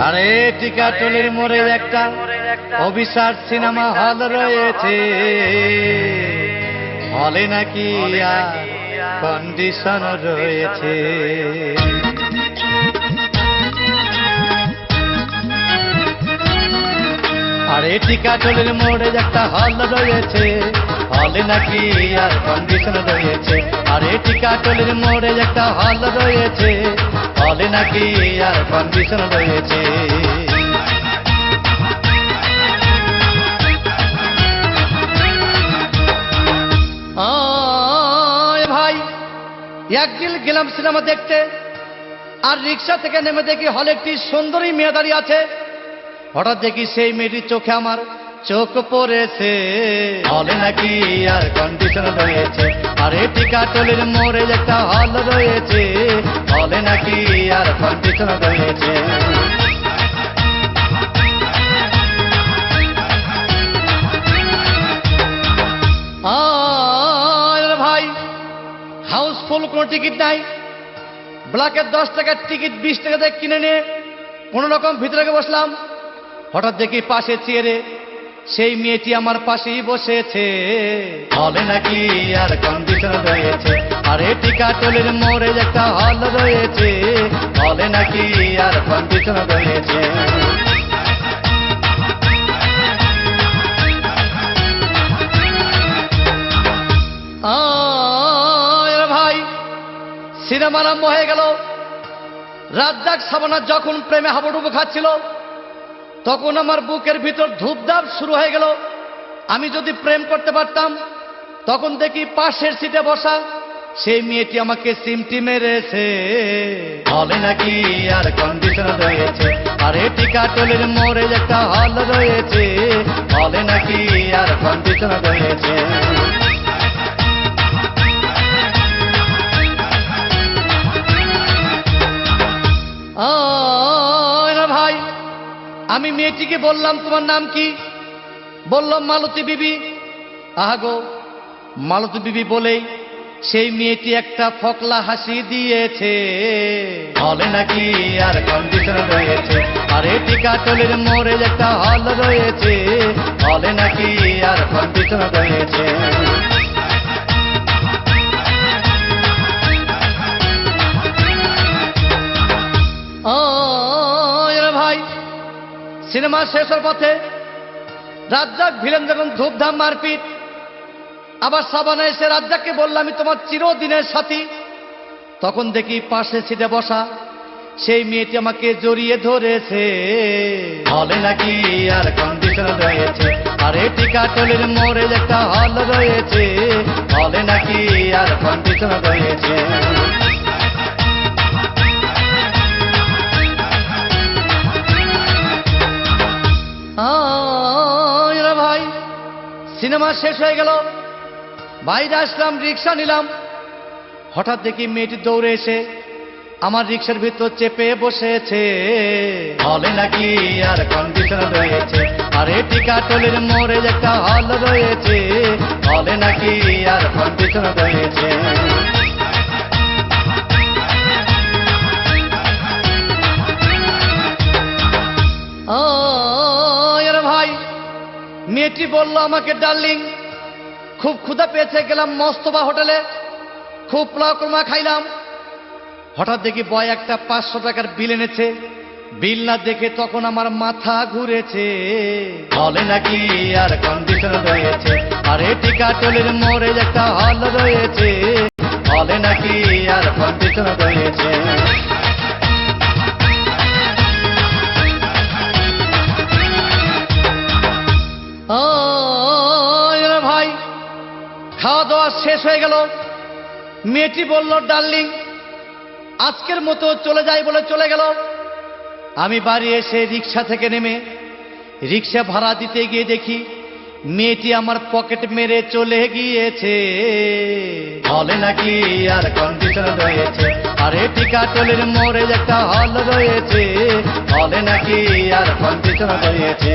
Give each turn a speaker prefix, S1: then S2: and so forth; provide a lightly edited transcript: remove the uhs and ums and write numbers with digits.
S1: আরে টিকাটলির মোড়ে একটা অভিশাপ সিনেমা হল রয়েছে, হলে নাকি কন্ডিশন রয়েছে। আরে টিকাটলির মোড়ে একটা হল রয়েছে, হলে নাকি আর কন্ডিশন রয়েছে। আরে টিকাটলির মোড়ে একটা হল রয়েছে, হলে নাকি আর কন্ডিশন রয়েছে। ভাই একদিন গেলাম সিনেমা দেখতে, আর রিক্সা থেকে নেমে দেখি হলে একটি সুন্দরী মেয়ে দাঁড়িয়ে আছে। হঠাৎ দেখি সেই মেয়েটির চোখে আমার চোখ পড়েছে, হলে নাকি আর কন্ডিশন রয়েছে। আরে টিকাটলির মোড়ে একটা হল রয়েছে, হলে নাকি আর কন্ডিশন রয়েছে। ভাই হাউসফুল কোনো টিকিট নাই, ব্ল্যাকের 10 টাকার টিকিট 20 টাকা দিয়ে কিনে নিয়ে কোনো রকম ভিতরে বসলাম। হঠাৎ দেখি পাশে চেয়ারে সেই মেয়েটি আমার পাশেই বসেছে, হলে নাকি আর কন্ডিশন রয়েছে। আরে টিকাটলির মোড়ে একটা হল রয়েছে, হলে নাকি আর কন্ডিশন রয়েছে। ভাই সিনেমা আরম্ভ হয়ে গেল। রাজ্জাক সাবানা যখন প্রেমে হাবুডুবু খাচ্ছিল, তখন আমার বুকের ভিতর ধূপধাপ শুরু হয়ে গেল। আমি যদি প্রেম করতে পারতাম, তখন দেখি পাশের সিটে বসা সেই মেয়েটি আমাকে সিমটি মেরেছে, হলে নাকি আর কন্ডিশন রয়েছে। আরে টিকাটলির মোড়ে একটা হল রয়েছে, হলে নাকি আর কন্ডিশন রয়েছে। ভাই আমি মেয়েটিকে বললাম, তোমার নাম কি? বললাম মালতী বিবি। আহাগো মালতী বিবি বলেই সেই মেয়েটি একটা ফকলা হাসি দিয়েছে, হলে নাকি আর কন্ডিশন রয়েছে। আরে টিকাটলির মোড়ে একটা হল রয়েছে, হলে নাকি আর কন্ডিশন রয়েছে। ভাই সিনেমা শেষ হওয়ার পথে রাজ্জাক ভিলেন যখন ধূপধাম মারপিট, আবার সাবানা এসে রাজ্জাককে বললাম, আমি তোমার চিরদিনের সাথী। তখন দেখি পাশে সিটে বসা সেই মেয়েটি আমাকে জড়িয়ে ধরেছে, হলে নাকি আর কন্ডিশন রয়েছে। আরে টিকাটলির মোড়ে একটা হল রয়েছে, হলে নাকি আর কন্ডিশন রয়েছে। ভাই সিনেমা শেষ হয়ে গেল, বাইরে আসলাম, রিক্সা নিলাম। হঠাৎ দেখি মেয়েটি দৌড়ে এসে আমার রিক্সার ভিতর চেপে বসেছে, হলে নাকি আর কন্ডিশন রয়েছে। আরে টিকাটলির মোড়ে একটা হল রয়েছে, হলে নাকি আর কন্ডিশন রয়েছে। ভাই মেয়েটি বলল আমাকে, ডার্লিং খুব ক্ষুধা পেয়েছে, গেলাম মস্তবা হোটেলে, খুব পোলাও কোরমা খাইলাম। হঠাৎ দেখি বয় একটা 500 টাকার বিল এনেছে। বিল না দেখে তখন আমার মাথা ঘুরেছে, হলে নাকি আর কন্ডিশন রয়েছে। আরে টিকাটলির মোড়ে একটা হল রয়েছে, হলে নাকি আর কন্ডিশন রয়েছে। ভাই খাওয়া দাওয়া শেষ হয়ে গেল। মেয়েটি বলল, ডার্লিং আজকের মতো চলে যাই বলে চলে গেল। আমি বাড়ি এসে রিক্সা থেকে নেমে রিক্সা ভাড়া দিতে গিয়ে দেখি মেয়েটি আমার পকেট মেরে চলে গিয়েছে, হলে নাকি আর কন্ডিশন রয়েছে। আরে টিকাটলির মোড়ে একটা হল রয়েছে, হলে নাকি আর কন্ডিশন রয়েছে।